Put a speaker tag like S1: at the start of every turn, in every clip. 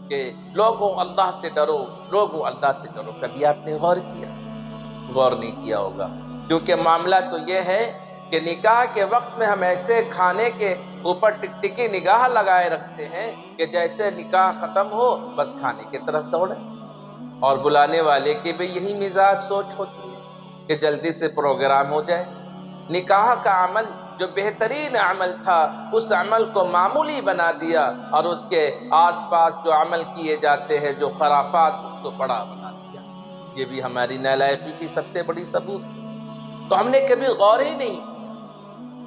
S1: کہ لوگوں اللہ سے ڈرو، لوگوں اللہ سے ڈرو، کبھی آپ نے غور کیا؟ غور نہیں کیا ہوگا، کیونکہ معاملہ تو یہ ہے کہ نکاح کے وقت میں ہم ایسے کھانے کے اوپر ٹکٹکی نگاہ لگائے رکھتے ہیں کہ جیسے نکاح ختم ہو بس کھانے کی طرف دوڑے، اور بلانے والے کی بھی یہی مزاج سوچ ہوتی ہے کہ جلدی سے پروگرام ہو جائے۔ نکاح کا عمل جو بہترین عمل تھا اس عمل کو معمولی بنا دیا، اور اس کے آس پاس جو عمل کیے جاتے ہیں جو خرافات اس کو بڑا بنا دیا۔ یہ بھی ہماری نالائقی کی سب سے بڑی ثبوت۔ تو ہم نے کبھی غور ہی نہیں کیا۔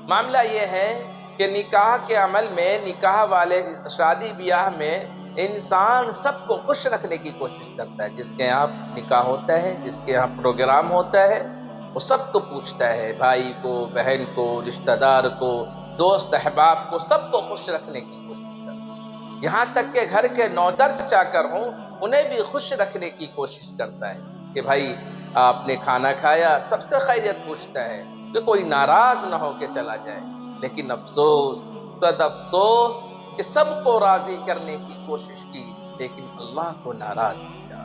S1: معاملہ یہ ہے کہ نکاح کے عمل میں، نکاح والے شادی بیاہ میں انسان سب کو خوش رکھنے کی کوشش کرتا ہے۔ جس کے یہاں نکاح ہوتا ہے، جس کے یہاں پروگرام ہوتا ہے، وہ سب کو پوچھتا ہے، بھائی کو، بہن کو، رشتہ دار کو، دوست احباب کو، سب کو خوش رکھنے کی کوشش کرتا ہے۔ یہاں تک کہ گھر کے نودر چاکر ہوں انہیں بھی خوش رکھنے کی کوشش کرتا ہے کہ بھائی آپ نے کھانا کھایا، سب سے خیریت پوچھتا ہے کہ کوئی ناراض نہ ہو کے چلا جائے۔ لیکن افسوس، صد افسوس کہ سب کو راضی کرنے کی کوشش کی لیکن اللہ کو ناراض کیا۔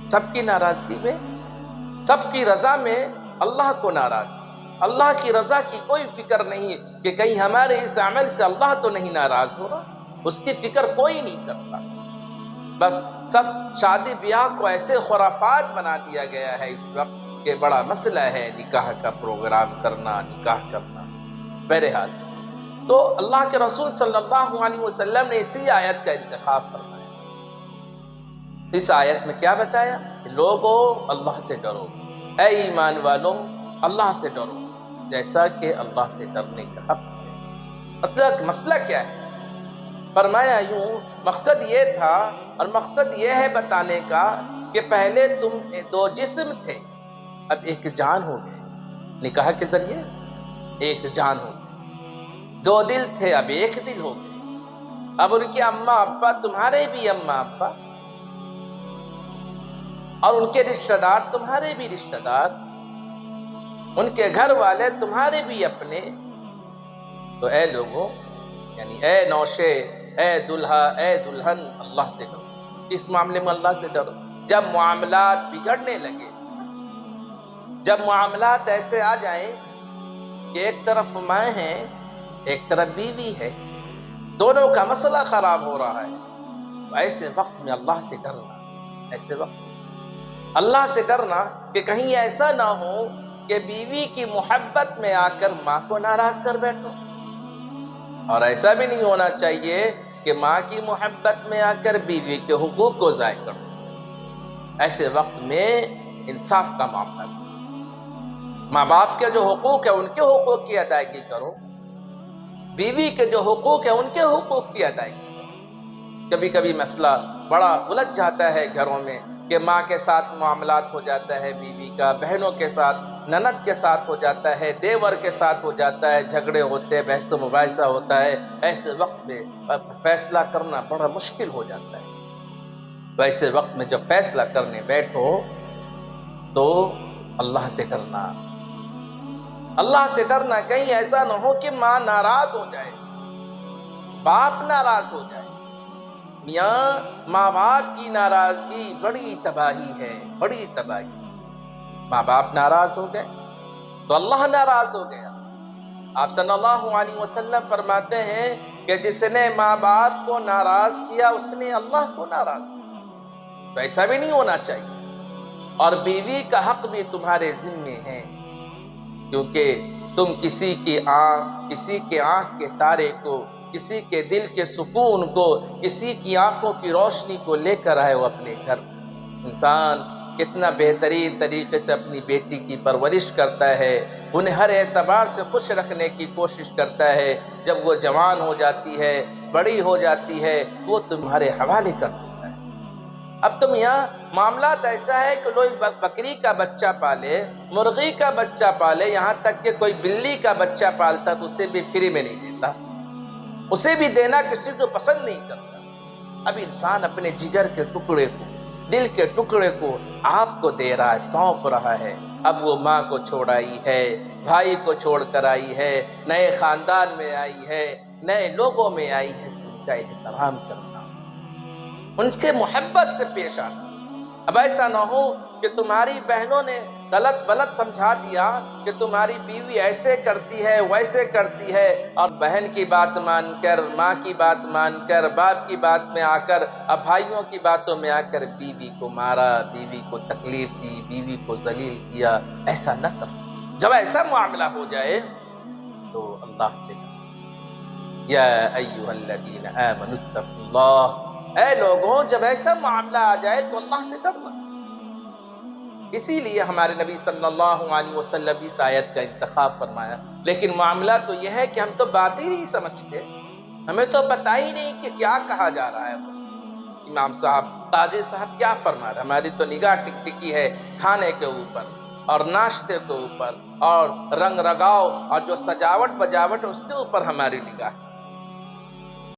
S1: سب کی ناراضگی میں، سب کی رضا میں اللہ کو ناراض کیا۔ اللہ کی رضا کی کوئی فکر نہیں کہ کہیں ہمارے اس عمل سے اللہ تو نہیں ناراض ہو رہا، اس کی فکر کوئی نہیں کرتا۔ بس سب شادی بیاہ کو ایسے خرافات بنا دیا گیا ہے اس وقت کہ بڑا مسئلہ ہے نکاح کا پروگرام کرنا، نکاح کرنا۔ بہرحال تو اللہ کے رسول صلی اللہ علیہ وسلم نے اسی آیت کا انتخاب فرمایا۔ اس آیت میں کیا بتایا کہ لوگوں اللہ سے ڈرو، اے ایمان والوں اللہ سے ڈرو جیسا کہ اللہ سے ڈرنے کا حق ہے۔ مطلب مسئلہ کیا ہے؟ فرمایا یوں، مقصد یہ تھا اور مقصد یہ ہے بتانے کا کہ پہلے تم دو جسم تھے، اب ایک جان ہو گئے۔ نکاح کے ذریعے ایک جان ہو گئی۔ دو دل تھے، اب ایک دل ہو گئے۔ اب ان کے اماں ابا تمہارے بھی اماں ابا، اور ان کے رشتہ دار تمہارے بھی رشتہ دار، ان کے گھر والے تمہارے بھی اپنے۔ تو اے لوگوں، یعنی اے نوشے، اے دلہا، اے دلہن، اللہ سے ڈرو۔ اس معاملے میں اللہ سے ڈرو۔ جب معاملات بگڑنے لگے، جب معاملات ایسے آ جائیں کہ ایک طرف ماں ہے ایک طرف بیوی ہے، دونوں کا مسئلہ خراب ہو رہا ہے، تو ایسے وقت میں اللہ سے ڈرنا، ایسے وقت اللہ سے ڈرنا کہ کہیں ایسا نہ ہو کہ بیوی کی محبت میں آ کر ماں کو ناراض کر بیٹھو، اور ایسا بھی نہیں ہونا چاہیے کہ ماں کی محبت میں آ کر بیوی کے حقوق کو ضائع کرو۔ ایسے وقت میں انصاف کا معاملہ کرو، ماں باپ کے جو حقوق ہیں ان کے حقوق کی ادائیگی کرو، بیوی کے جو حقوق ہیں ان کے حقوق کی ادائیگی کرو۔ کبھی کبھی مسئلہ بڑا الجھ جاتا ہے گھروں میں کہ ماں کے ساتھ معاملات ہو جاتا ہے بیوی کا، بہنوں کے ساتھ، نند کے ساتھ ہو جاتا ہے، دیور کے ساتھ ہو جاتا ہے، جھگڑے ہوتے ہیں، بحث و مباحثہ ہوتا ہے۔ ایسے وقت میں فیصلہ کرنا بڑا مشکل ہو جاتا ہے۔ تو ایسے وقت میں جب فیصلہ کرنے بیٹھو تو اللہ سے ڈرنا، اللہ سے ڈرنا، کہیں ایسا نہ ہو کہ ماں ناراض ہو جائے، باپ ناراض ہو جائے۔ میاں ماں باپ کی ناراضگی بڑی تباہی ہے، بڑی تباہی۔ ماں باپ ناراض ہو گئے تو اللہ ناراض ہو گیا۔ آپ صلی اللہ علیہ وسلم فرماتے ہیں کہ جس نے ماں باپ کو ناراض کیا اس نے اللہ کو ناراض کیا۔ تو ایسا بھی نہیں ہونا چاہیے۔ اور بیوی کا حق بھی تمہارے ذمے ہے، کیونکہ تم کسی کے آنکھ کے تارے کو، کسی کے دل کے سکون کو، کسی کی آنکھوں کی روشنی کو لے کر آئے ہو اپنے گھر۔ انسان کتنا بہترین طریقے سے اپنی بیٹی کی پرورش کرتا ہے، انہیں ہر اعتبار سے خوش رکھنے کی کوشش کرتا ہے۔ جب وہ جوان ہو جاتی ہے، بڑی ہو جاتی ہے، وہ تمہارے حوالے کر دیتا ہے۔ اب تم یہاں معاملات ایسا ہے کہ لوگ بکری کا بچہ پالے، مرغی کا بچہ پالے، یہاں تک کہ کوئی بلی کا بچہ پالتا تو اسے بھی فری میں نہیں دیتا، اسے بھی دینا کسی کو پسند نہیں کرتا۔ اب انسان اپنے جگر کے ٹکڑے کو، دل کے ٹکڑے کو آپ کو دے رہا ہے، سونپ رہا ہے۔ اب وہ ماں کو چھوڑ آئی ہے، بھائی کو چھوڑ کر آئی ہے، نئے خاندان میں آئی ہے، نئے لوگوں میں آئی ہے، تو ان کا احترام کرنا، ان سے محبت سے پیش آنا۔ اب ایسا نہ ہو کہ تمہاری بہنوں نے غلط سمجھا دیا کہ تمہاری بیوی ایسے کرتی ہے ویسے کرتی ہے، اور بہن کی بات مان کر، ماں کی بات مان کر، باپ کی بات میں آ کر، اب بھائیوں کی باتوں میں آ کر بیوی کو مارا، بیوی کو تکلیف دی، بیوی کو ذلیل کیا۔ ایسا نہ کرو۔ جب ایسا معاملہ ہو جائے تو اللہ سے ڈرو۔ یا ایھا الذین آمنوا اتقوا اللہ، اے لوگوں جب ایسا معاملہ آ جائے تو اللہ سے ڈرنا۔ اسی لیے ہمارے نبی صلی اللہ علیہ وسلم اس آیت کا انتخاب فرمایا۔ لیکن معاملہ تو یہ ہے کہ ہم تو بات ہی نہیں سمجھتے، ہمیں تو پتہ ہی نہیں کہ کیا کہا جا رہا ہے۔ امام صاحب، قاضی صاحب کیا فرما رہے ہیں؟ ہماری تو نگاہ ٹک ٹکی ہے کھانے کے اوپر اور ناشتے کے اوپر اور رنگ رگاؤ اور جو سجاوٹ بجاوٹ اس کے اوپر ہماری نگاہ ہے۔